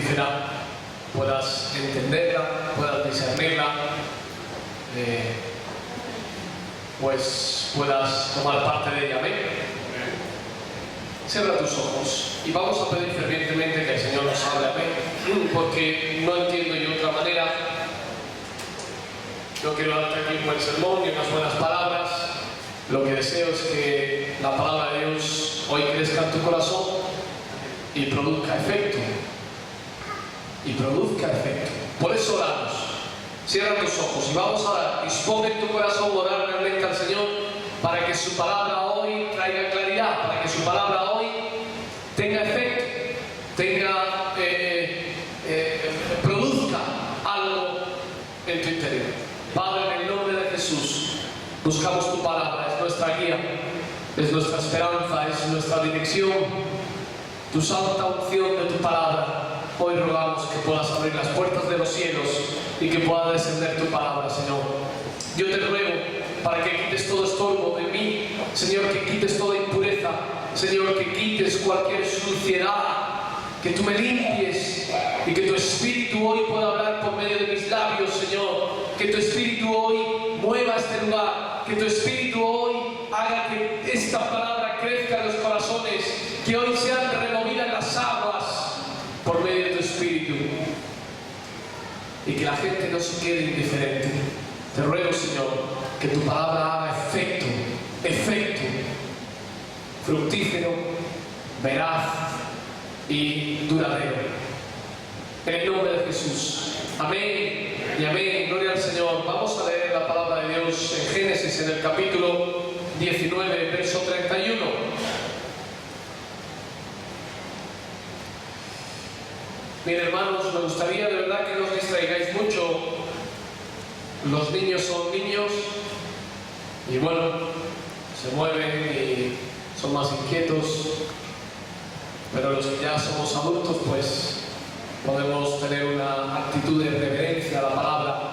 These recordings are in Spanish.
fructífera, puedas entenderla, puedas discernirla, pues puedas tomar parte de ella. Amén. Cierra tus ojos y vamos a pedir fervientemente que el Señor nos hable. Amén. Porque no entiendo yo otra manera. No quiero darte aquí un buen sermón ni unas buenas palabras. Lo que deseo es que la palabra de Dios hoy crezca en tu corazón y produzca efecto. Por eso oramos. Cierra tus ojos y vamos a orar. Dispone en tu corazón orar realmente al Señor para que su palabra hoy traiga claridad, para que su palabra hoy tenga efecto, produzca algo en tu interior. Padre, en el nombre de Jesús, buscamos tu palabra, es nuestra guía, es nuestra esperanza, es nuestra dirección, tu santa unción de tu palabra. Hoy rogamos que puedas abrir las puertas de los cielos y que pueda descender tu palabra, Señor. Yo te ruego para que quites todo estorbo de mí, Señor, que quites toda impureza, Señor, que quites cualquier suciedad, que tú me limpies y que tu Espíritu hoy pueda hablar por medio de mis labios, Señor. Que tu Espíritu hoy mueva este lugar, que tu Espíritu hoy haga que esta palabra crezca en los corazones, que hoy sean removidas las aguas por medio de tu Espíritu y que la gente no se quede indiferente. Te ruego, Señor, que tu palabra haga efecto fructífero, veraz y duradero. En el nombre de Jesús. Amén y amén. Gloria al Señor. Vamos a leer la palabra de Dios en Génesis, en el capítulo 19, verso 31. Bien, hermanos, me gustaría de verdad que no os distraigáis mucho. Los niños son niños y bueno, se mueven y son más inquietos, pero los que ya somos adultos pues podemos tener una actitud de reverencia a la palabra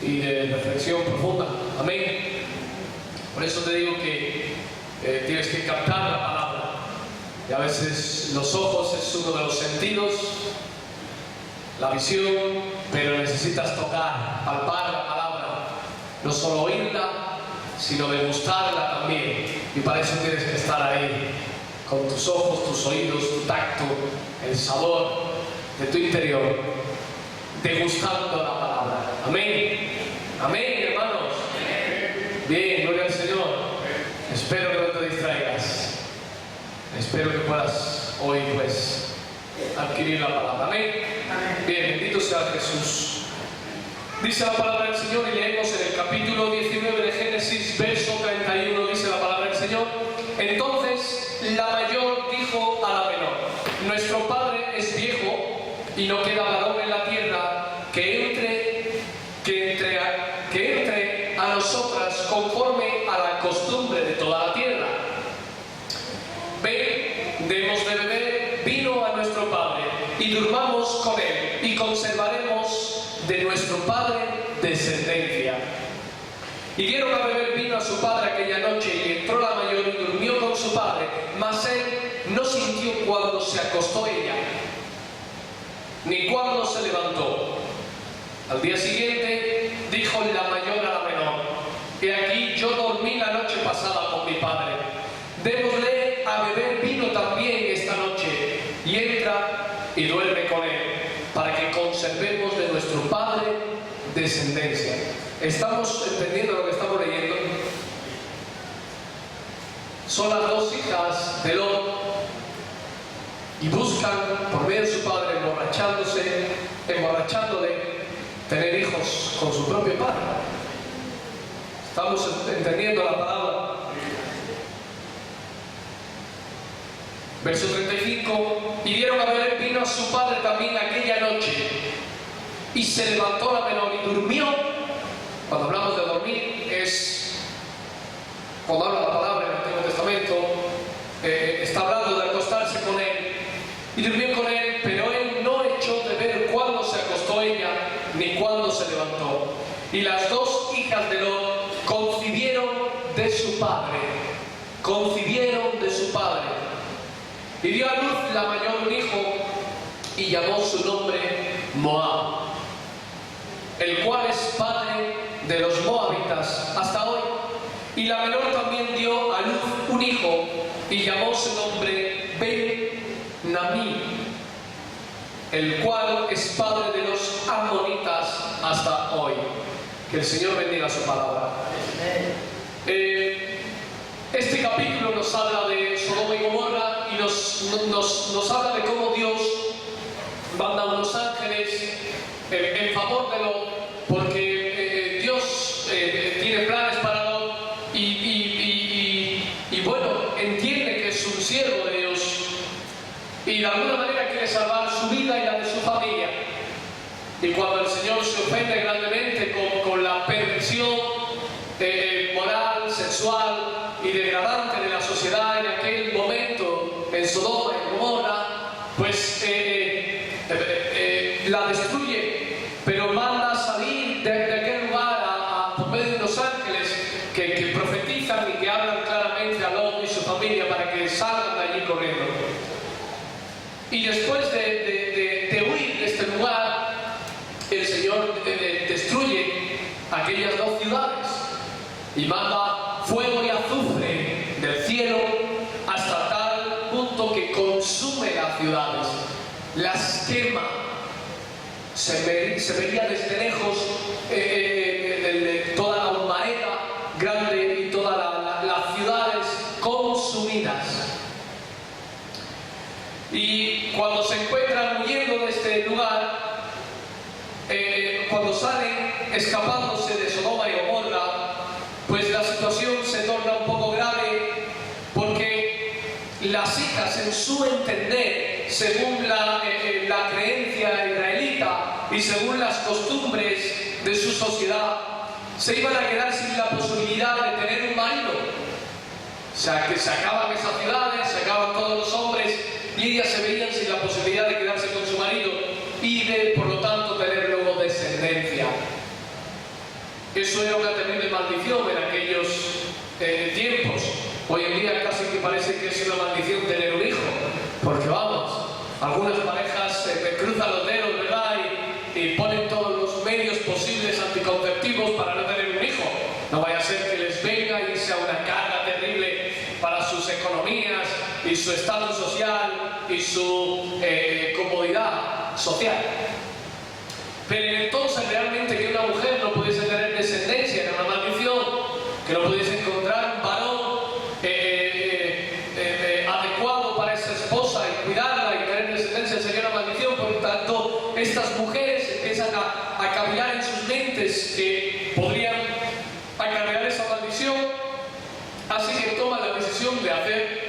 y de reflexión profunda. Amén. Por eso te digo que tienes que captar la palabra. Y a veces los ojos es uno de los sentidos, la visión, pero necesitas tocar, palpar la palabra, no solo oírla, sino degustarla también. Y para eso tienes que estar ahí, con tus ojos, tus oídos, tu tacto, el sabor de tu interior, degustando la palabra. Amén. Amén, hermanos. Bien, gloria al Señor. Espero que no te distraigas. Espero que puedas hoy pues adquirir la palabra. Amén. Bien, bendito sea Jesús. Dice la palabra del Señor y leemos en el capítulo 19 de Génesis, verso 31, dice la palabra del Señor. Entonces la mayor dijo a la menor: nuestro padre es viejo y no queda varón en la tierra que entre a nosotras conforme a la costumbre de toda la tierra. Ven, demos de beber vino a nuestro padre y durmamos con él y conservaremos de nuestro padre descendencia. Y dieron a beber vino a su padre aquella noche y entró la mayor y durmió con su padre, mas él no sintió cuando se acostó ella, ni cuando se levantó. Al día siguiente dijo la mayor a la menor: he aquí yo dormí la noche pasada con mi padre, démosle a beber vino también esta noche, y entra y duerme con él, para que conservemos de nuestro padre descendencia. ¿Estamos entendiendo lo que estamos leyendo? Son las dos hijas de Lot y buscan por medio de su padre, emborrachándole, tener hijos con su propio padre. ¿Estamos entendiendo la palabra? Verso 35: y dieron a beber vino a su padre también aquella noche, y se levantó la menor y durmió. Cuando hablamos de dormir es cuando habla la palabra en el Antiguo Testamento, está hablando de acostarse con él, y durmió con él, pero él no echó de ver cuándo se acostó ella ni cuándo se levantó. Y las dos hijas de Lot concibieron de su padre, y dio a luz la mayor un hijo, y llamó su nombre Moab, el cual es padre de los moabitas hasta hoy. Y la menor también dio a luz un hijo y llamó su nombre Ben-Namí, el cual es padre de los amonitas hasta hoy. Que el Señor bendiga su palabra. Este capítulo nos habla de Sodoma y Gomorra y nos habla de cómo Dios manda unos ángeles en favor de Lot, porque Dios tiene planes para Lot y bueno, entiende que es un siervo de Dios y de alguna manera quiere salvar su vida y la de su familia. Y cuando el Señor se ofende grandemente con la perversión moral, sexual y degradante de la sociedad en aquel momento en Sodoma y Gomorra, pues la destruye, pero manda salir de aquel lugar por medio de los ángeles que profetizan y que hablan claramente a Lot y su familia para que salgan de allí corriendo. Y después de huir de este lugar, el Señor destruye aquellas dos ciudades y manda fuego y azufre del cielo hasta tal punto que consume las ciudades, las quema. Se veía desde lejos toda la humareda grande y todas las ciudades consumidas. Y cuando se encuentran huyendo de este lugar, cuando salen escapándose de Sodoma y Gomorra, pues la situación se torna un poco grave, porque las hijas, en su entender, según la creencia israelita y según las costumbres de su sociedad, se iban a quedar sin la posibilidad de tener un marido. O sea, que se acaban esas ciudades, se acaban todos los hombres y ellas se veían sin la posibilidad de quedarse con su marido y de, por lo tanto, tener luego descendencia. Eso era una terrible maldición en aquellos tiempos. Hoy en día casi que parece que es una maldición tener un hijo, porque vamos, algunas parejas cruzan los dedos, ¿verdad? Y ponen todos los medios posibles anticonceptivos para no tener un hijo. No vaya a ser que les venga y sea una carga terrible para sus economías y su estatus social y su comodidad social. Pero entonces realmente que una mujer no pudiese tener descendencia era una maldición, que no pudiese encontrar un varón adecuado para esa esposa y cuidarla y tener descendencia sería una maldición. Por lo tanto, estas mujeres empiezan a cavilar en sus mentes que podrían acarrear esa maldición, así que toman la decisión de hacer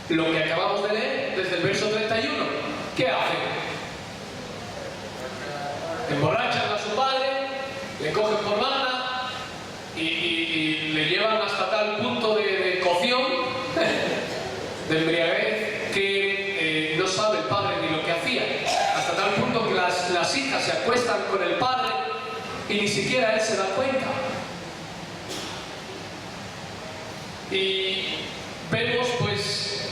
lo que acabamos de leer desde el verso 31. ¿Qué hacen? Emborrachan a su padre, le cogen por mano y le llevan hasta tal punto de cocción, de embriaguez, que no sabe el padre ni lo que hacía. Hasta tal punto que las hijas se acuestan con el padre y ni siquiera él se da cuenta. Y vemos pues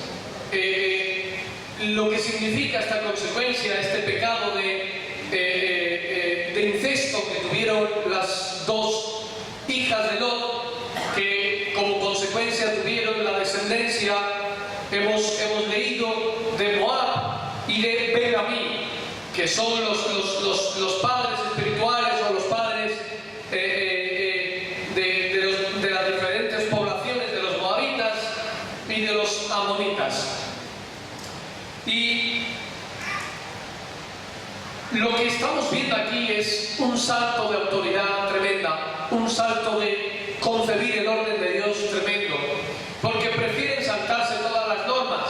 lo que significa esta consecuencia, este pecado de incesto que tuvieron las dos hijas de Lot, que como consecuencia tuvieron la descendencia, hemos leído, de Moab y de Ben-Namí, que son los padres espirituales o los padres de las diferentes poblaciones de los moabitas y de los amonitas. Y lo que estamos viendo aquí es un salto de autoridad tremenda, un salto de concebir el orden de Dios tremendo, porque prefieren saltarse todas las normas.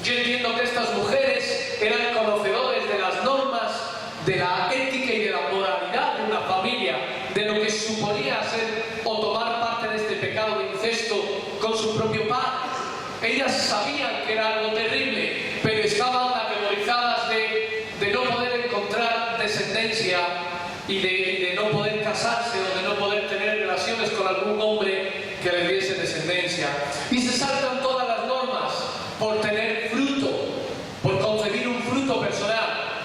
Yo entiendo que estas mujeres eran conocedores de las normas, de la ética y de la moralidad de una familia, de lo que suponía ser o tomar parte de este pecado de incesto con su propio padre. Ellas sabían que era algo terrible, pero estaban atemorizadas de no poder encontrar descendencia y de no poder casarse o de no poder tener relaciones con algún hombre que les diese descendencia. Y se saltan todas las normas por tener fruto, por concebir un fruto personal.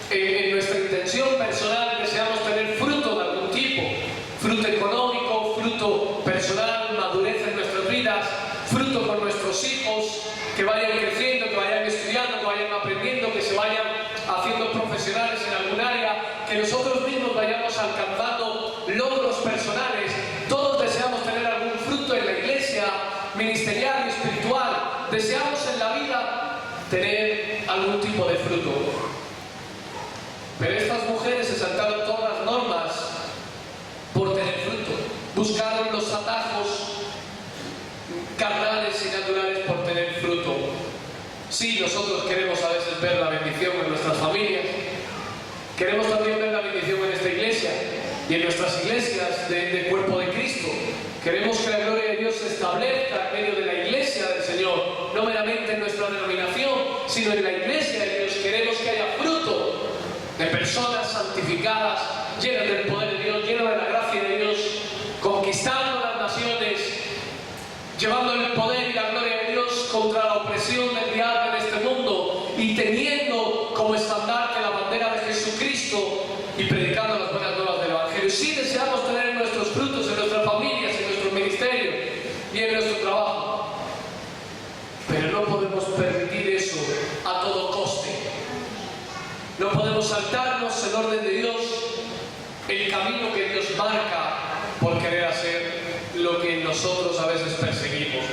en nuestra intención personal deseamos tener fruto de algún tipo, fruto económico, fruto personal, madurez en nuestras vidas, fruto con nuestros hijos, que vayan creciendo, que vayan estudiando, que vayan aprendiendo, que se vayan haciendo profesionales en algún área, que nosotros mismos vayamos alcanzando logros personales. Todos deseamos tener algún fruto en la iglesia, ministerial y espiritual. Deseamos en la vida tener algún tipo de fruto. Pero estas mujeres se saltaron todas las normas por tener fruto. Buscaron los atajos carnales y naturales por tener fruto. Sí, nosotros queremos a veces ver la bendición en nuestras familias. Queremos también ver la bendición en esta iglesia y en nuestras iglesias de cuerpo de Cristo. Queremos que la gloria de Dios se establezca en medio de la iglesia del Señor, no meramente en nuestra denominación, sino en la iglesia de Dios. Queremos que haya fruto de personas santificadas, llenas del poder de Dios, llenas de la gracia de Dios, conquistando las naciones, llevando el poder y la gloria de Dios contra la opresión del diablo en este mundo y teniendo como estandarte la bandera de Jesucristo y predicando las buenas nuevas del Evangelio. Sí deseamos tener nuestros frutos en nuestras familias, en nuestro ministerio y en nuestro trabajo, pero no podemos permitir eso a todo coste. No podemos saltarnos el orden de Dios, el camino que Dios marca por querer hacer lo que nosotros a veces perseguimos.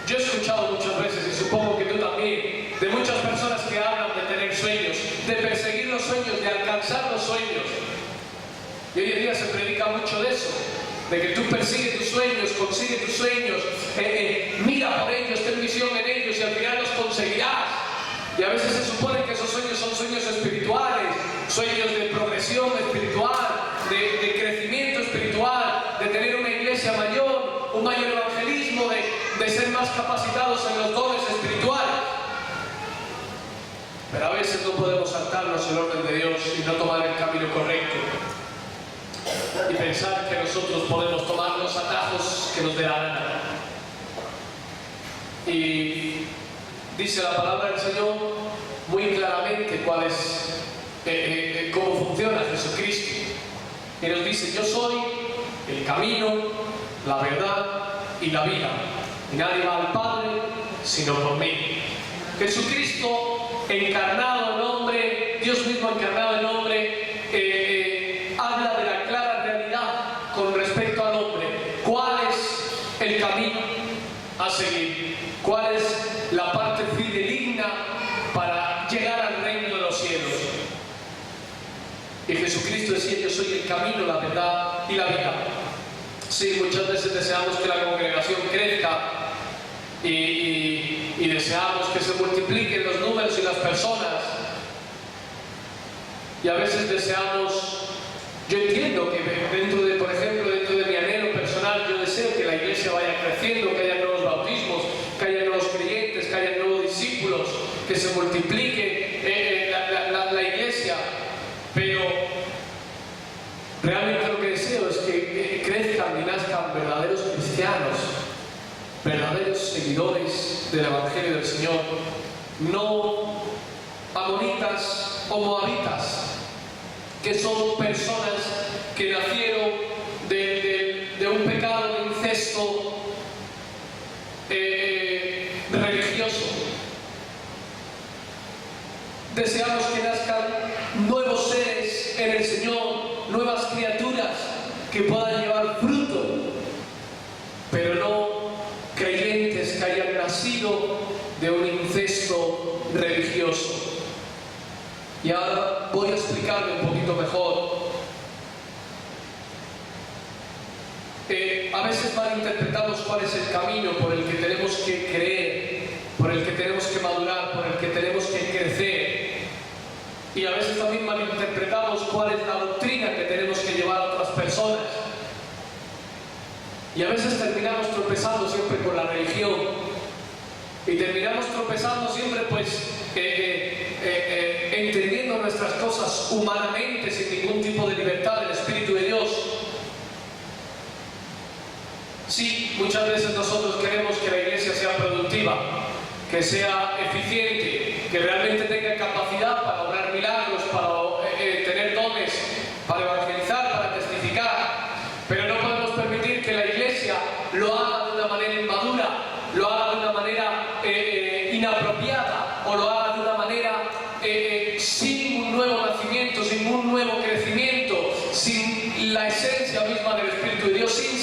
Yo he escuchado muchas veces, y supongo que tú también, de muchas personas que hablan de tener sueños, de perseguir los sueños, de alcanzar los sueños. Y hoy en día se predica mucho de eso, de que tú persigues tus sueños, consigues tus sueños, mira por ellos, ten visión en ellos y al final los conseguirás. Y a veces se supone que esos sueños son sueños espirituales, sueños de progresión espiritual, de crecimiento espiritual, de tener una iglesia mayor, un mayor evangelismo, de ser más capacitados en los dones espirituales. Pero a veces no podemos saltarnos el orden de Dios y no tomar el camino correcto y pensar que nosotros podemos tomar los atajos que nos dé la gana. Y dice la palabra del Señor muy claramente cuál es, cómo funciona Jesucristo. Y nos dice: yo soy el camino, la verdad y la vida. Y nadie va al Padre sino por mí. Jesucristo encarnado en hombre, Dios mismo encarnado en hombre, habla de la clara realidad con respecto al hombre. ¿Cuál es el camino a seguir? ¿Cuál es la parte fidedigna para llegar al reino de los cielos? Y Jesucristo decía: yo soy el camino, la verdad y la vida. Sí, muchas veces deseamos que la congregación crezca y deseamos que se multipliquen los números y las personas. Y a veces deseamos, yo entiendo que dentro de, por ejemplo, dentro de mi anhelo personal, yo deseo que la iglesia vaya creciendo, que haya nuevos bautismos, que haya nuevos creyentes, que haya nuevos discípulos, que se multiplique la iglesia. Pero realmente lo que deseo es que crezcan y nazcan verdaderos cristianos, verdaderos seguidores del Evangelio del Señor, no amonitas o moabitas, que son personas que nacieron de un pecado de incesto religioso. Deseamos que nazcan nuevos seres en el Señor, nuevas criaturas que puedan llevar fruto, pero no creyentes que hayan nacido de un incesto religioso. Y ahora voy a explicarle un poquito mejor. A veces malinterpretamos cuál es el camino por el que tenemos que creer, por el que tenemos que madurar, por el que tenemos que crecer. Y a veces también malinterpretamos cuál es la doctrina que tenemos que llevar a otras personas. Y a veces terminamos tropezando siempre con la religión. Y terminamos tropezando siempre entendiendo nuestras cosas humanamente, sin ningún tipo de libertad del Espíritu de Dios. Sí, muchas veces nosotros queremos que la iglesia sea productiva, que sea eficiente, que realmente tenga capacidad para obrar milagros, para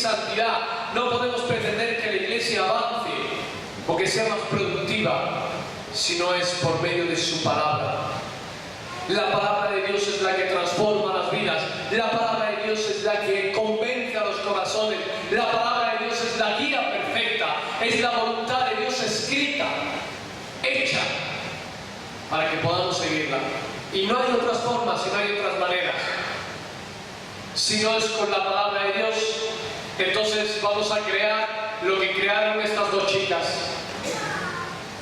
santidad. No podemos pretender que la iglesia avance o que sea más productiva si no es por medio de su palabra. La palabra de Dios es la que transforma las vidas. La palabra de Dios es la que convence a los corazones. La palabra de Dios es la guía perfecta. Es la voluntad de Dios escrita, hecha, para que podamos seguirla. Y no hay otras formas y no hay otras maneras. Si no es con la palabra de Dios, entonces vamos a crear lo que crearon estas dos chicas,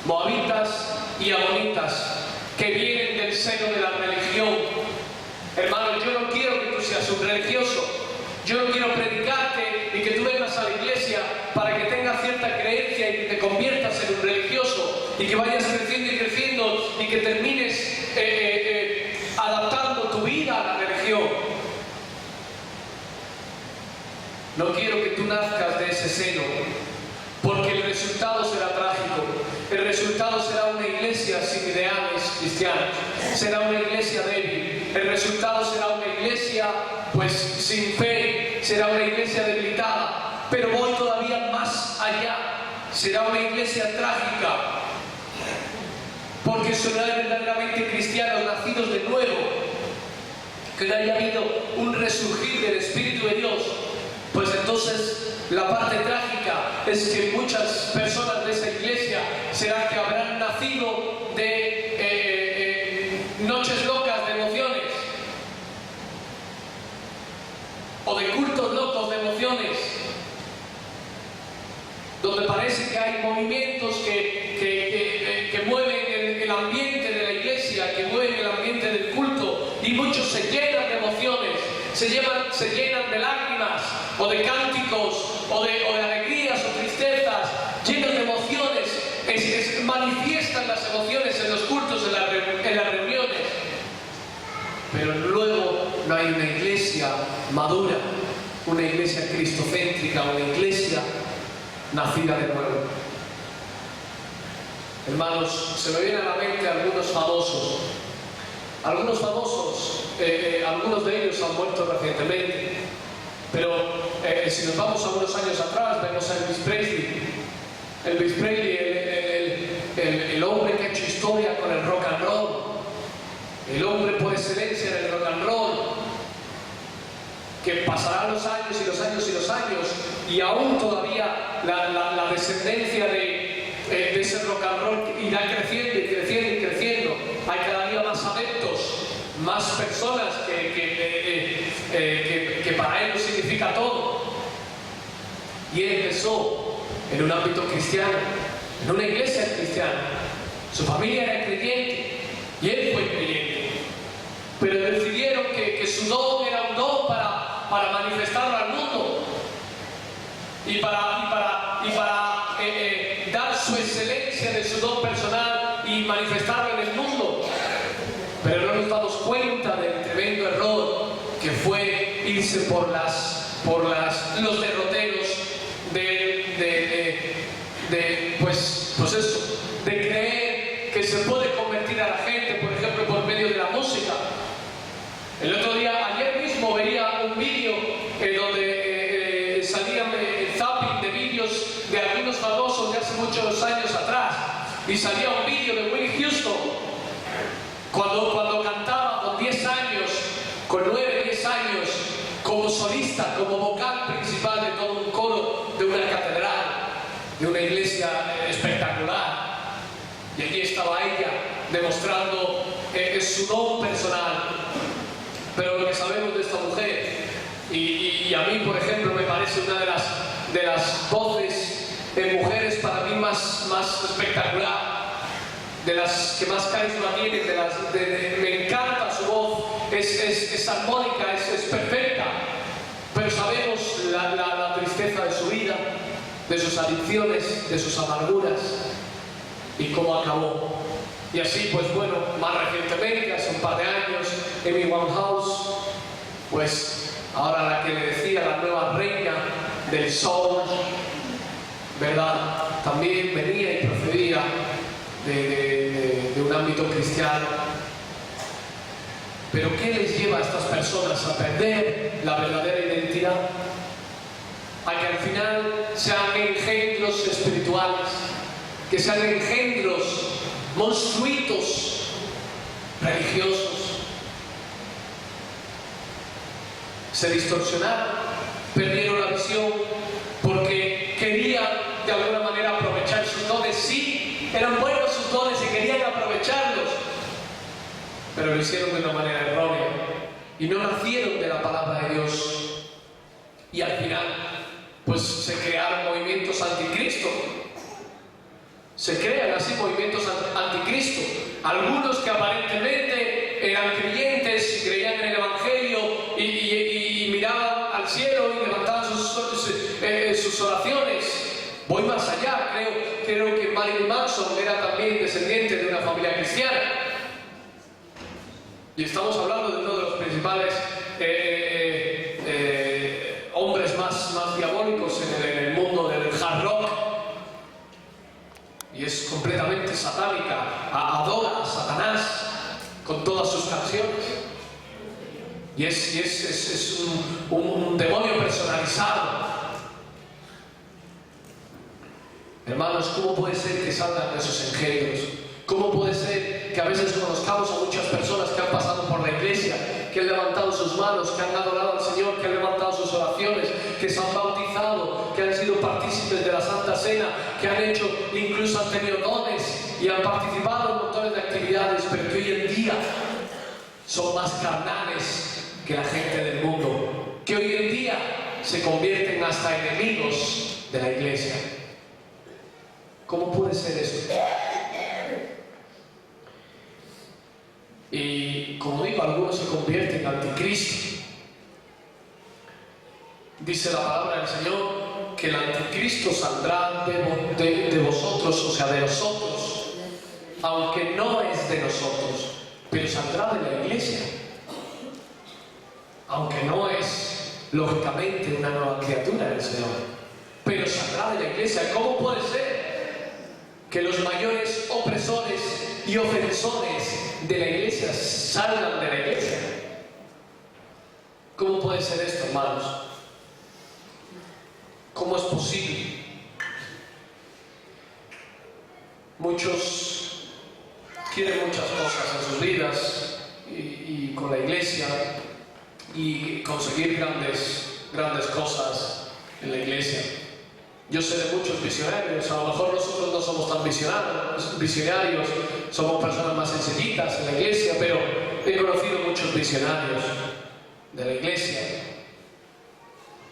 moabitas y amonitas, que vienen del seno de la religión. Hermano, yo no quiero que tú seas un religioso. Yo no quiero predicarte y que tú vengas a la iglesia para que tengas cierta creencia y que te conviertas en un religioso y que vayas creciendo y creciendo y que termines adaptando tu vida a la religión. No quiero que tú nazcas de ese seno, porque el resultado será trágico. El resultado será una iglesia sin ideales cristianos, será una iglesia débil. El resultado será una iglesia pues sin fe, será una iglesia debilitada. Pero voy todavía más allá, será una iglesia trágica, porque serán verdaderamente cristianos nacidos de nuevo, que no haya habido un resurgir del Espíritu de Dios. Pues entonces la parte trágica es que muchas personas de esa iglesia serán que habrán nacido de noches locas de emociones o de cultos locos de emociones, donde parece que hay movimientos que mueven el ambiente de la iglesia, que mueven el ambiente del culto, y muchos se llenan de emociones, se llenan de lágrimas, o de cánticos, o de alegrías o tristezas, llenos de emociones, manifiestan las emociones en los cultos, en las reuniones, pero luego no hay una iglesia madura, una iglesia cristocéntrica, una iglesia nacida de nuevo. Hermanos, se me vienen a la mente algunos famosos, algunos de ellos han muerto recientemente, pero si nos vamos a unos años atrás, vemos a Elvis Presley. Elvis Presley, el hombre que ha hecho historia con el rock and roll, el hombre por excelencia del rock and roll, que pasarán los años y los años y los años, y aún todavía la descendencia de ese rock and roll irá creciendo y creciendo y creciendo. Hay cada día más adeptos, más personas que para ellos significa todo. Y él empezó en un ámbito cristiano, en una iglesia cristiana. Su familia era creyente y él fue creyente, pero decidieron que su don era un don para manifestarlo al mundo y para dar su excelencia de su don personal y manifestarlo en el mundo. Pero no nos damos cuenta del tremendo error que fue irse por los derroteros de creer que se puede convertir a la gente, por ejemplo, por medio de la música. Ayer mismo veía un vídeo donde salían zapping de vídeos de algunos famosos de hace muchos años atrás, y salía un vídeo de Whitney Houston cuando cantaba con 10 años, con 9, 10 años, como solista, como vocal principal de todo un coro de una catedral, de una iglesia espectacular. Y allí estaba ella demostrando su don personal. Pero lo que sabemos de esta mujer, y a mí por ejemplo me parece una de las voces de mujeres para mí más espectacular, de las que más carisma tienen, me encanta su voz, es armónica, es perfecta, pero sabemos la tristeza de su vida, de sus adicciones, de sus amarguras y cómo acabó. Y así, pues bueno, más recientemente, hace un par de años, Amy Winehouse, pues ahora la que le decía la nueva reina del soul, ¿verdad? También venía y procedía de un ámbito cristiano. Pero ¿qué les lleva a estas personas a perder la verdadera identidad? a que al final sean engendros espirituales, que sean engendros monstruitos religiosos. Se distorsionaron, perdieron la visión porque querían de alguna manera aprovechar sus dones. Sí, eran buenos sus dones y querían aprovecharlos, pero lo hicieron de una manera errónea y no nacieron de la palabra de Dios. Y al final, pues se crearon movimientos anticristo. Se crean así movimientos anticristo. Algunos que aparentemente eran creyentes y creían en el Evangelio y miraban al cielo y levantaban sus oraciones. Voy más allá, creo que Marilyn Manson era también descendiente de una familia cristiana. Y estamos hablando de uno de los principales hombres más diabólicos en el mundo del hard rock. Y es completamente satánica, adora a Satanás con todas sus canciones. Y es un demonio personalizado. Hermanos, ¿cómo puede ser que salgan esos engendros? ¿Cómo puede ser que a veces conozcamos a muchas personas que han pasado por la iglesia, que han levantado sus manos, que han adorado al Señor, que han levantado sus oraciones, que se han bautizado, que han sido partícipes de la Santa Cena, que han hecho, incluso han tenido dones y han participado en montones de actividades, pero que hoy en día son más carnales que la gente del mundo, que hoy en día se convierten hasta enemigos de la iglesia? ¿Cómo puede ser esto? Y como digo, algunos se convierten en anticristo. Dice la palabra del Señor que el anticristo saldrá de vosotros, o sea, de nosotros, aunque no es de nosotros, pero saldrá de la iglesia, aunque no es lógicamente una nueva criatura del Señor, pero saldrá de la iglesia. ¿Cómo puede ser que los mayores opresores y ofensores de la iglesia salgan de la iglesia? ¿Cómo puede ser esto, hermanos? ¿Cómo es posible? Muchos quieren muchas cosas en sus vidas y con la iglesia y conseguir grandes cosas en la iglesia. Yo sé de muchos visionarios, a lo mejor nosotros no somos tan visionarios, somos personas más sencillitas en la iglesia, pero he conocido muchos visionarios de la iglesia,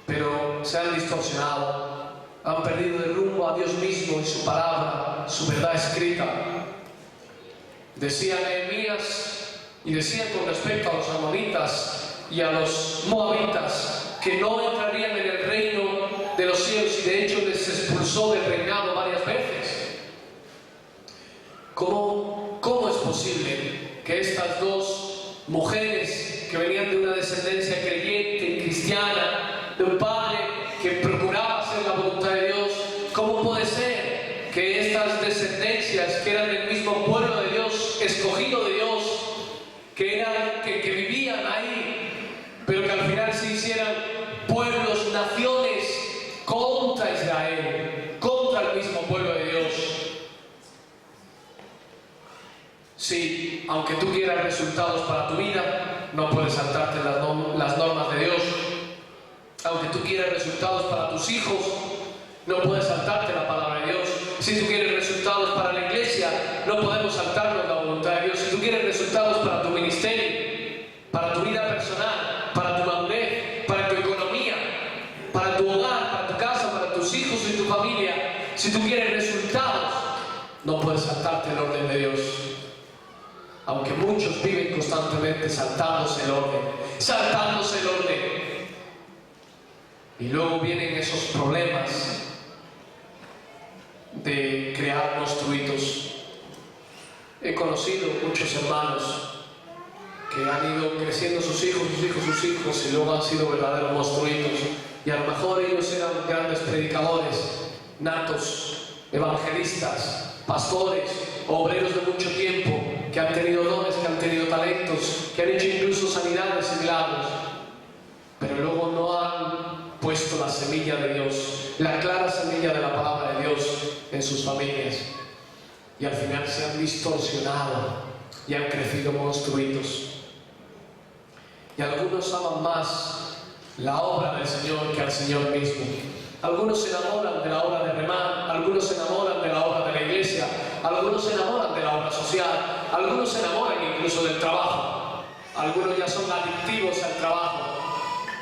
pero se han distorsionado, han perdido el rumbo a Dios mismo y su palabra, su verdad escrita. Decía Nehemías y decía con respecto a los amonitas y a los moabitas que no entrarían en el reino de los cielos, y de hecho les expulsó del reinado varias veces. ¿Cómo es posible que estas dos mujeres que venían de una descendencia creyente y cristiana, de un padre que procuraba hacer la voluntad de Dios, cómo puede ser que estas descendencias que eran del mismo pueblo de Dios, escogido de Dios, que vivían ahí, pero que al final se hicieran pueblos, naciones contra Israel, contra el mismo pueblo de Dios? Sí, aunque tú quieras resultados para tu vida, no puedes saltarte las normas de Dios. Aunque tú quieras resultados para tus hijos, no puedes saltarte la palabra de Dios. Si tú quieres resultados para la iglesia, no podemos saltarnos la voluntad de Dios. Si tú quieres resultados para tu ministerio, para tu vida personal, para tu madurez, para tu economía, para tu hogar, para tu casa, para tus hijos y tu familia, si tú quieres resultados, no puedes saltarte el orden de Dios. Aunque muchos viven constantemente saltándose el orden. Y luego vienen esos problemas de crear monstruitos. He conocido muchos hermanos que han ido creciendo sus hijos, y luego han sido verdaderos monstruitos. Y a lo mejor ellos eran grandes predicadores, natos, evangelistas, pastores, obreros de mucho tiempo, que han tenido dones, que han tenido talentos, que han hecho incluso sanidades y milagros, pero luego no han puesto la semilla de Dios, la clara semilla de la palabra de Dios en sus familias. Y al final se han distorsionado y han crecido monstruitos. Y algunos aman más la obra del Señor que al Señor mismo. Algunos se enamoran de la obra de remar, algunos se enamoran de la obra de la iglesia, algunos se enamoran de la obra social, algunos se enamoran incluso del trabajo, algunos ya son adictivos al trabajo,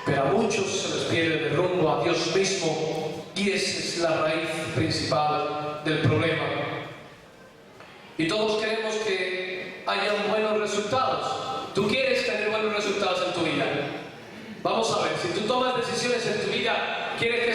pero a muchos se les pierde de rumbo a Dios mismo, y esa es la raíz principal del problema. Y todos queremos que hayan buenos resultados. Tú quieres tener buenos resultados en tu vida. Vamos a ver, si tú tomas decisiones en tu vida, quieres que